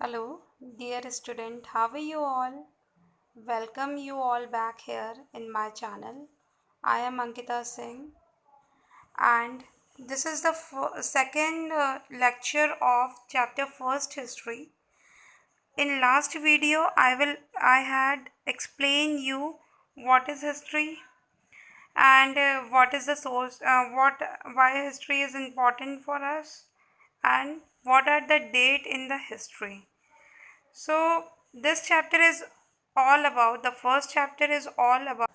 Hello, dear student, how are you all? Welcome you all back here in my channel. I am Ankita Singh and this is the second lecture of chapter first history. In last video I had explained you what is history and what is the source what why history is important for us and what are the date in the history. So this chapter is all about the first chapter is all about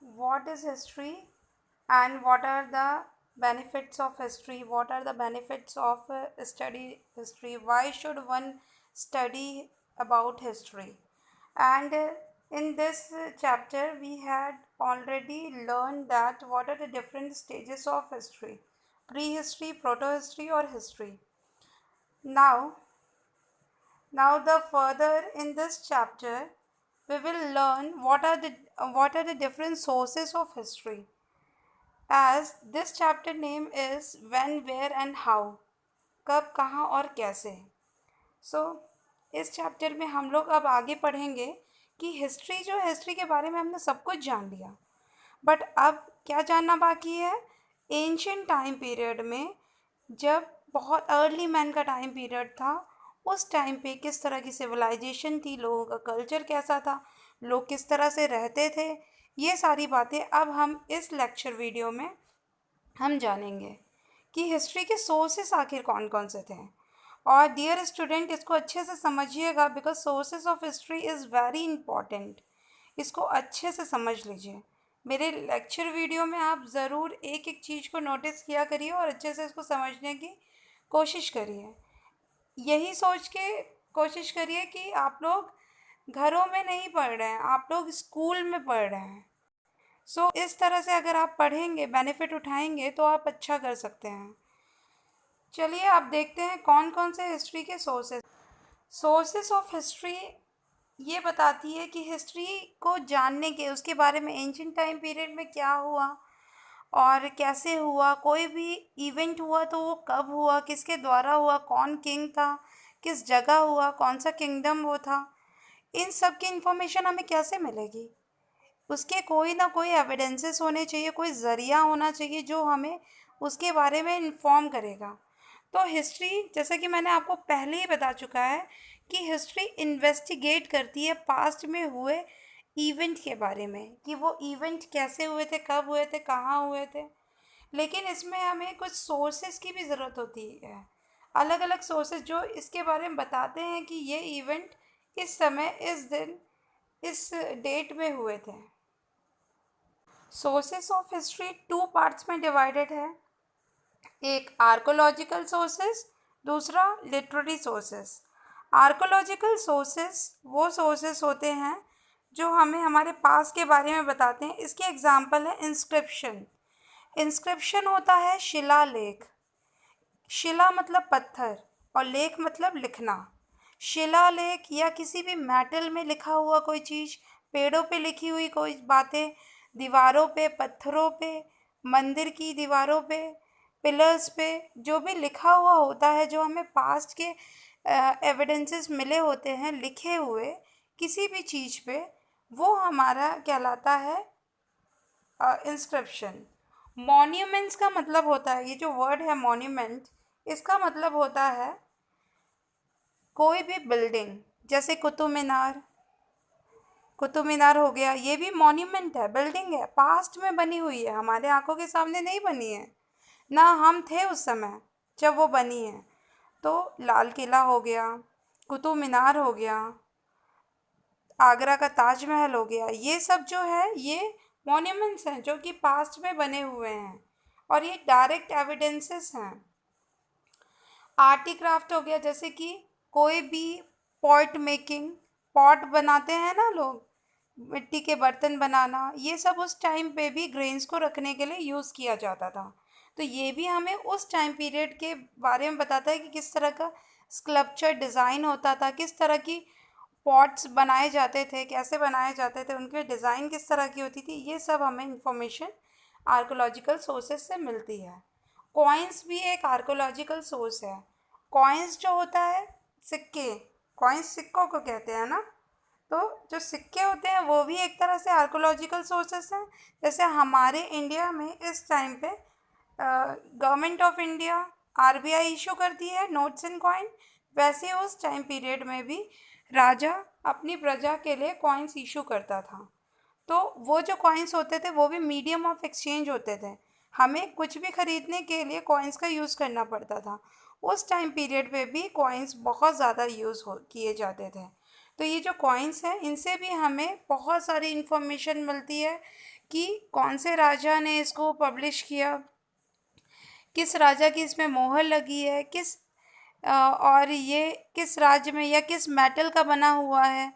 what is history and what are the benefits of history, what are the benefits of study history, why should one study about history. And in this chapter we had already learned that what are the different stages of history: prehistory, protohistory or history. Now the further in this chapter, we will learn what are the different sources of history. As this chapter name is when, where and how, कब, कहाँ और कैसे. So इस chapter में हम लोग अब आगे पढ़ेंगे कि हिस्ट्री जो है, हिस्ट्री के बारे में हमने सब कुछ जान लिया, बट अब क्या जानना बाकी है. एंशियंट टाइम पीरियड में जब बहुत अर्ली मैन का टाइम पीरियड था, उस टाइम पे किस तरह की सिविलाइजेशन थी, लोगों का कल्चर कैसा था, लोग किस तरह से रहते थे, ये सारी बातें अब हम इस लेक्चर वीडियो में हम जानेंगे कि हिस्ट्री के सोर्सेस आखिर कौन कौन से थे. और डियर स्टूडेंट, इसको अच्छे से समझिएगा because sources of history is very important. इसको अच्छे से समझ लीजिए. मेरे लेक्चर वीडियो में आप ज़रूर एक एक चीज़ को नोटिस किया करिए और अच्छे से इसको समझने की कोशिश करिए. यही सोच के कोशिश करिए कि आप लोग घरों में नहीं पढ़ रहे हैं, आप लोग स्कूल में पढ़ रहे हैं. सो इस तरह से अगर आप पढ़ेंगे, बेनिफिट उठाएंगे तो आप अच्छा कर सकते हैं. चलिए आप देखते हैं कौन कौन से हिस्ट्री के सोर्सेस ऑफ हिस्ट्री ये बताती है कि हिस्ट्री को जानने के, उसके बारे में एंशिएंट टाइम पीरियड में क्या हुआ और कैसे हुआ, कोई भी इवेंट हुआ तो वो कब हुआ, किसके द्वारा हुआ, कौन किंग था, किस जगह हुआ, कौन सा किंगडम वो था, इन सब की इन्फॉर्मेशन हमें कैसे मिलेगी. उसके कोई ना कोई एविडेंसेस होने चाहिए, कोई ज़रिया होना चाहिए जो हमें उसके बारे में इन्फॉर्म करेगा. तो हिस्ट्री, जैसा कि मैंने आपको पहले ही बता चुका है कि हिस्ट्री इन्वेस्टिगेट करती है पास्ट में हुए इवेंट के बारे में, कि वो इवेंट कैसे हुए थे, कब हुए थे, कहाँ हुए थे. लेकिन इसमें हमें कुछ सोर्सेज की भी ज़रूरत होती है, अलग अलग सोर्सेज जो इसके बारे में बताते हैं कि ये इवेंट इस समय, इस दिन, इस डेट में हुए थे. Sources of history two parts में डिवाइडेड है. एक आर्कोलॉजिकल सोर्सेस, दूसरा लिटरेरी सोर्सेस. आर्कोलॉजिकल सोर्सेस वो सोर्सेस होते हैं जो हमें हमारे पास के बारे में बताते हैं. इसके एग्जांपल है इंस्क्रिप्शन. इंस्क्रिप्शन होता है शिलालेख. शिला मतलब पत्थर और लेख मतलब लिखना. शिलालेख या किसी भी मेटल में लिखा हुआ कोई चीज़, पेड़ों पे लिखी हुई कोई बातें, दीवारों पे, पत्थरों पे, मंदिर की दीवारों पे, पिलर्स पे जो भी लिखा हुआ होता है, जो हमें पास्ट के एविडेंसेस मिले होते हैं लिखे हुए किसी भी चीज़ पे, वो हमारा कहलाता है इंस्क्रिप्शन. मॉन्यूमेंट्स का मतलब होता है, ये जो वर्ड है मॉन्यूमेंट, इसका मतलब होता है कोई भी बिल्डिंग, जैसे कुतुब मीनार हो गया, ये भी मॉन्यूमेंट है, बिल्डिंग है, पास्ट में बनी हुई है, हमारे आंखों के सामने नहीं बनी है, ना हम थे उस समय जब वो बनी है. तो लाल किला हो गया, कुतुब मीनार हो गया, आगरा का ताजमहल हो गया, ये सब जो है ये मॉन्यूमेंट्स हैं जो कि पास्ट में बने हुए हैं और ये डायरेक्ट एविडेंसेस हैं. आर्ट क्राफ्ट हो गया, जैसे कि कोई भी पॉट मेकिंग, पॉट बनाते हैं ना लोग, मिट्टी के बर्तन बनाना, ये सब उस टाइम पे भी ग्रेन्स को रखने के लिए यूज़ किया जाता था. तो ये भी हमें उस टाइम पीरियड के बारे में बताता है कि किस तरह का स्कल्पचर डिज़ाइन होता था, किस तरह की पॉट्स बनाए जाते थे, कैसे बनाए जाते थे, उनके डिज़ाइन किस तरह की होती थी. ये सब हमें इंफॉर्मेशन आर्कोलॉजिकल सोर्सेज से मिलती है. कॉइन्स भी एक आर्कोलॉजिकल सोर्स है। कॉइन्स जो होता है, सिक्के, कॉइन्स सिक्कों को कहते हैं ना, तो जो सिक्के होते हैं वो भी एक तरह से आर्कोलॉजिकल सोर्सेस हैं। जैसे हमारे इंडिया में इस टाइम पे government of India RBI issue करती है नोट्स एंड कॉइन, वैसे उस टाइम पीरियड में भी राजा अपनी प्रजा के लिए कॉइन्स इशू करता था। तो वो जो कॉइन्स होते थे वो भी मीडियम ऑफ एक्सचेंज होते थे। हमें कुछ भी खरीदने के लिए कॉइन्स का यूज़ करना पड़ता था। उस टाइम पीरियड पे भी कॉइन्स बहुत ज़्यादा यूज़ हो किए जाते थे। तो ये जो कॉइन्स हैं इनसे भी हमें बहुत सारी इन्फॉर्मेशन मिलती है कि कौन से राजा ने इसको पब्लिश किया, किस राजा की इसमें मोहर लगी है, और ये किस राज्य में या किस मेटल का बना हुआ है।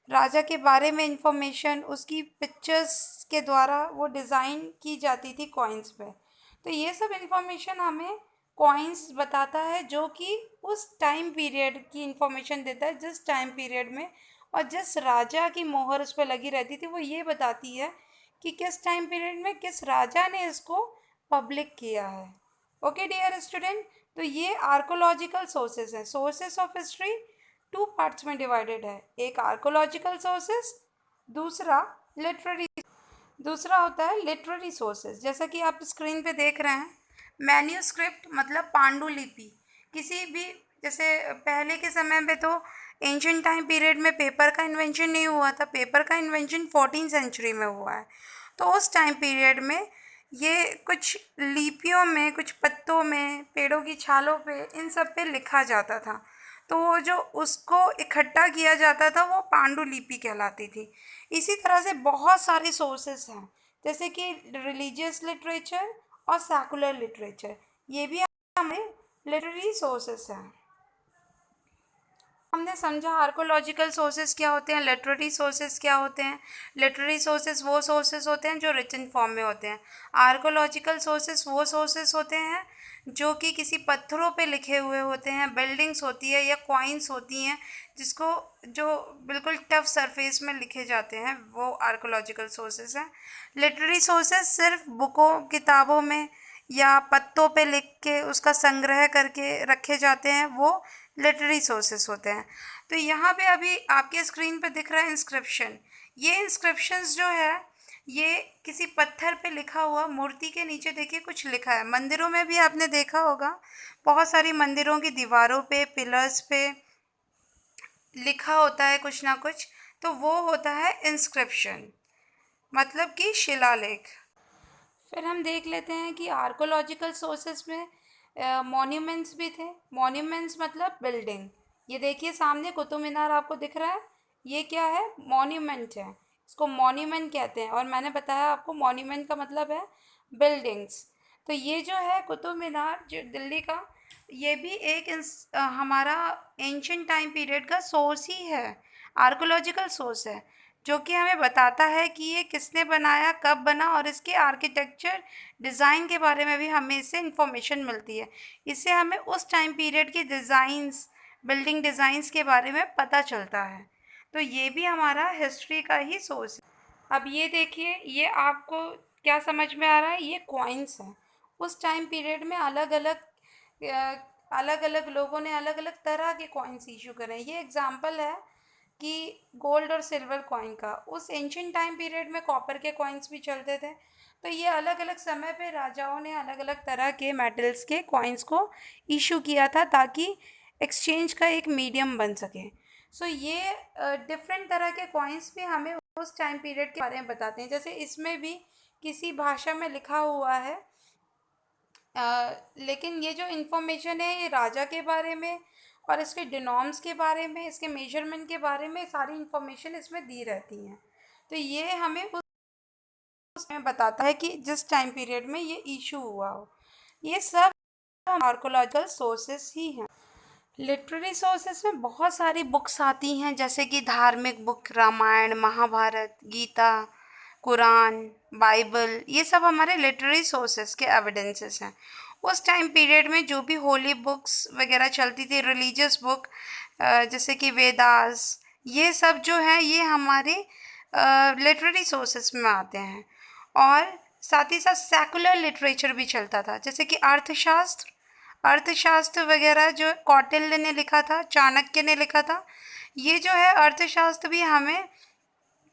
राजा के बारे में इंफॉर्मेशन उसकी पिक्चर्स के द्वारा वो डिज़ाइन की जाती थी कॉइन्स पे। तो ये सब इंफॉर्मेशन हमें कॉइन्स बताता है, जो कि उस टाइम पीरियड की इंफॉर्मेशन देता है जिस टाइम पीरियड में और जिस राजा की मोहर उस पर लगी रहती थी, वो ये बताती है कि किस टाइम पीरियड में किस राजा ने इसको पब्लिक किया है। ओके डियर स्टूडेंट, तो ये आर्कोलॉजिकल सोर्सेज हैं। Sources of history two parts में डिवाइडेड है, एक आर्कोलॉजिकल सोर्सेज, दूसरा लिटरेरी, दूसरा होता है लिटरेरी सोर्सेज। जैसा कि आप स्क्रीन पे देख रहे हैं, मैन्यूस्क्रिप्ट मतलब पांडुलिपि। किसी भी, जैसे पहले के समय में तो एंशियंट टाइम पीरियड में पेपर का इन्वेंशन नहीं हुआ था, पेपर का इन्वेंशन 14th सेंचुरी में हुआ है। तो उस टाइम पीरियड में ये कुछ लिपियों में, कुछ पत्तों में, पेड़ों की छालों पे, इन सब पे लिखा जाता था। तो वो जो उसको इकट्ठा किया जाता था वो पांडुलिपि कहलाती थी। इसी तरह से बहुत सारे सोर्सेस हैं, जैसे कि रिलीजियस लिटरेचर और सेकुलर लिटरेचर, ये भी हमें लिटरेरी सोर्सेस हैं। हमने समझा आर्कोलॉजिकल सोर्सेज क्या होते हैं, लिटरेरी सोर्सेज क्या होते हैं। लिटरेरी सोर्सेज वो सोर्सेज होते हैं जो रिटन फॉर्म में होते हैं। आर्कोलॉजिकल सोर्सेज वो सोर्सेज होते हैं जो कि किसी पत्थरों पे लिखे हुए होते हैं, बिल्डिंग्स होती है या कॉइन्स होती हैं जिसको, जो बिल्कुल टफ सरफेस में लिखे जाते हैं, वो आर्कोलॉजिकल सोर्सेज हैं। लिटरेरी सोर्सेज सिर्फ बुकों, किताबों में या पत्तों पे लिख के उसका संग्रह करके रखे जाते हैं, वो लिटरेरी सोर्सेस होते हैं। तो यहाँ पे अभी आपके स्क्रीन पे दिख रहा है इंस्क्रिप्शन। ये इंस्क्रिप्शंस जो है ये किसी पत्थर पे लिखा हुआ, मूर्ति के नीचे देखिए कुछ लिखा है। मंदिरों में भी आपने देखा होगा, बहुत सारी मंदिरों की दीवारों पे, पिलर्स पे लिखा होता है कुछ ना कुछ, तो वो होता है इंस्क्रिप्शन, मतलब कि शिलालेख। फिर हम देख लेते हैं कि आर्कोलॉजिकल सोर्सेस में मॉन्यूमेंट्स भी थे। मॉन्यूमेंट्स मतलब बिल्डिंग। ये देखिए सामने कुतुब मीनार आपको दिख रहा है, ये क्या है, मॉन्यूमेंट है। इसको मॉन्यूमेंट कहते हैं, और मैंने बताया आपको मॉन्यूमेंट का मतलब है बिल्डिंग्स। तो ये जो है कुतुब मीनार जो दिल्ली का, ये भी एक हमारा एंशियंट टाइम पीरियड का सोर्स ही है, आर्कोलॉजिकल सोर्स है, जो कि हमें बताता है कि ये किसने बनाया, कब बना, और इसके आर्किटेक्चर डिज़ाइन के बारे में भी हमें इससे इंफॉर्मेशन मिलती है। इससे हमें उस टाइम पीरियड के डिज़ाइंस, बिल्डिंग डिज़ाइंस के बारे में पता चलता है। तो ये भी हमारा हिस्ट्री का ही सोर्स है। अब ये देखिए, ये आपको क्या समझ में आ रहा है, ये कॉइन्स हैं। उस टाइम पीरियड में अलग अलग लोगों ने अलग अलग तरह के कॉइन्स इशू करे हैं। ये एग्जाम्पल है कि गोल्ड और सिल्वर कॉइन का। उस एंशियंट टाइम पीरियड में कॉपर के कॉइन्स भी चलते थे। तो ये अलग अलग समय पे राजाओं ने अलग अलग तरह के मेटल्स के कॉइन्स को इशू किया था, ताकि एक्सचेंज का एक मीडियम बन सके। सो ये डिफरेंट तरह के कॉइन्स भी हमें उस टाइम पीरियड के बारे में बताते हैं। जैसे इसमें भी किसी भाषा में लिखा हुआ है, लेकिन ये जो इन्फॉर्मेशन है ये राजा के बारे में और इसके डिनॉम्स के बारे में, इसके मेजरमेंट के बारे में सारी इन्फॉर्मेशन इसमें दी रहती हैं। तो ये हमें उसमें बताता है कि जिस टाइम पीरियड में ये इशू हुआ हो। ये सब आर्कोलॉजिकल सोर्सेस ही हैं। लिटरेरी सोर्सेस में बहुत सारी बुक्स आती हैं, जैसे कि धार्मिक बुक, रामायण, महाभारत, गीता, कुरान, बाइबल, ये सब हमारे लिटरेरी सोर्सेस के एविडेंसेस हैं। उस टाइम पीरियड में जो भी होली बुक्स वगैरह चलती थी, रिलीजियस बुक, जैसे कि वेदास, ये सब जो है ये हमारे लिटरेरी सोर्सेस में आते हैं। और साथ ही साथ सेकुलर लिटरेचर भी चलता था, जैसे कि अर्थशास्त्र वगैरह जो कौटिल्य ने लिखा था, चाणक्य ने लिखा था। ये जो है अर्थशास्त्र भी हमें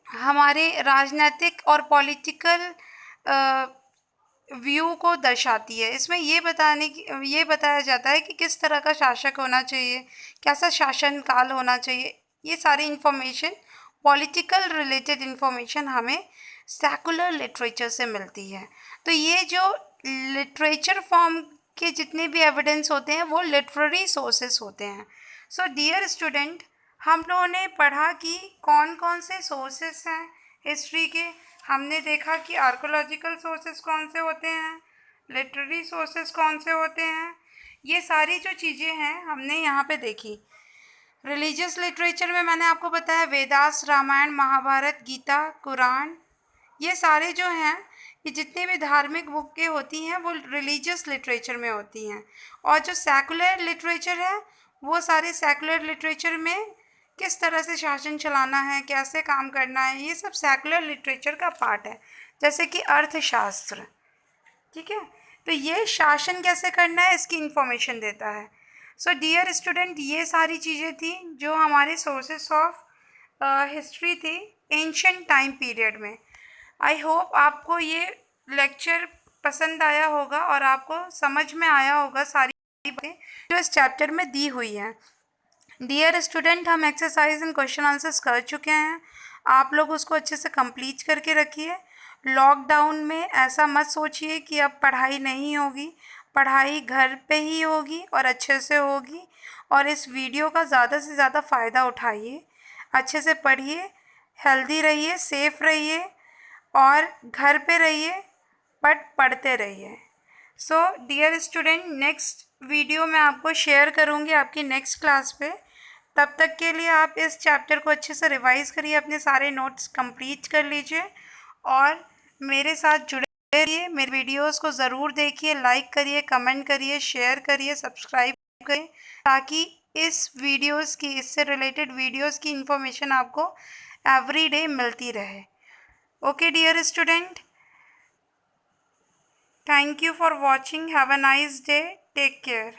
हमारे राजनीतिक और पॉलिटिकल व्यू को दर्शाती है। इसमें ये बताया जाता है कि किस तरह का शासक होना चाहिए, कैसा शासन काल होना चाहिए। ये सारी इन्फॉर्मेशन, पॉलिटिकल रिलेटेड इन्फॉर्मेशन हमें सेकुलर लिटरेचर से मिलती है। तो ये जो लिटरेचर फॉर्म के जितने भी एविडेंस होते हैं वो लिटरेरी सोर्सेस होते हैं। सो डियर स्टूडेंट, हम लोगों ने पढ़ा कि कौन कौन से सोर्सेस हैं हिस्ट्री के। हमने देखा कि आर्कोलॉजिकल सोर्सेस कौन से होते हैं, लिटरेरी सोर्सेस कौन से होते हैं। ये सारी जो चीज़ें हैं हमने यहाँ पे देखी। रिलीजियस लिटरेचर में मैंने आपको बताया वेदास, रामायण, महाभारत, गीता, कुरान, ये सारे जो हैं, ये जितनी भी धार्मिक बुकें होती हैं वो रिलीजियस लिटरेचर में होती हैं। और जो सेकुलर लिटरेचर है वो सारे सेकुलर लिटरेचर में किस तरह से शासन चलाना है, कैसे काम करना है, ये सब सेकुलर लिटरेचर का पार्ट है। जैसे कि अर्थशास्त्र, ठीक है, तो ये शासन कैसे करना है इसकी इन्फॉर्मेशन देता है। सो डियर स्टूडेंट, ये सारी चीज़ें थी जो हमारे सोर्सेस ऑफ हिस्ट्री थी एंशिएंट टाइम पीरियड में। आई होप आपको ये लेक्चर पसंद आया होगा और आपको समझ में आया होगा सारी बातें जो इस चैप्टर में दी हुई हैं। डियर स्टूडेंट, हम एक्सरसाइज एंड क्वेश्चन आंसर्स कर चुके हैं। आप लोग उसको अच्छे से कंप्लीट करके रखिए। लॉकडाउन में ऐसा मत सोचिए कि अब पढ़ाई नहीं होगी, पढ़ाई घर पे ही होगी और अच्छे से होगी। और इस वीडियो का ज़्यादा से ज़्यादा फ़ायदा उठाइए, अच्छे से पढ़िए, हेल्दी रहिए, सेफ रहिए और घर पे रहिए बट पढ़ते रहिए। So dear student, next video मैं आपको शेयर करूँगी आपकी नेक्स्ट क्लास पे। तब तक के लिए आप इस चैप्टर को अच्छे से रिवाइज करिए, अपने सारे नोट्स कंप्लीट कर लीजिए और मेरे साथ जुड़े रहिए। मेरे वीडियोस को ज़रूर देखिए, लाइक करिए, कमेंट करिए, शेयर करिए, सब्सक्राइब करें, ताकि इससे रिलेटेड वीडियोस की इन्फॉर्मेशन आपको एवरी डे मिलती रहे। Okay dear student, thank you for watching. Have a nice day. Take care.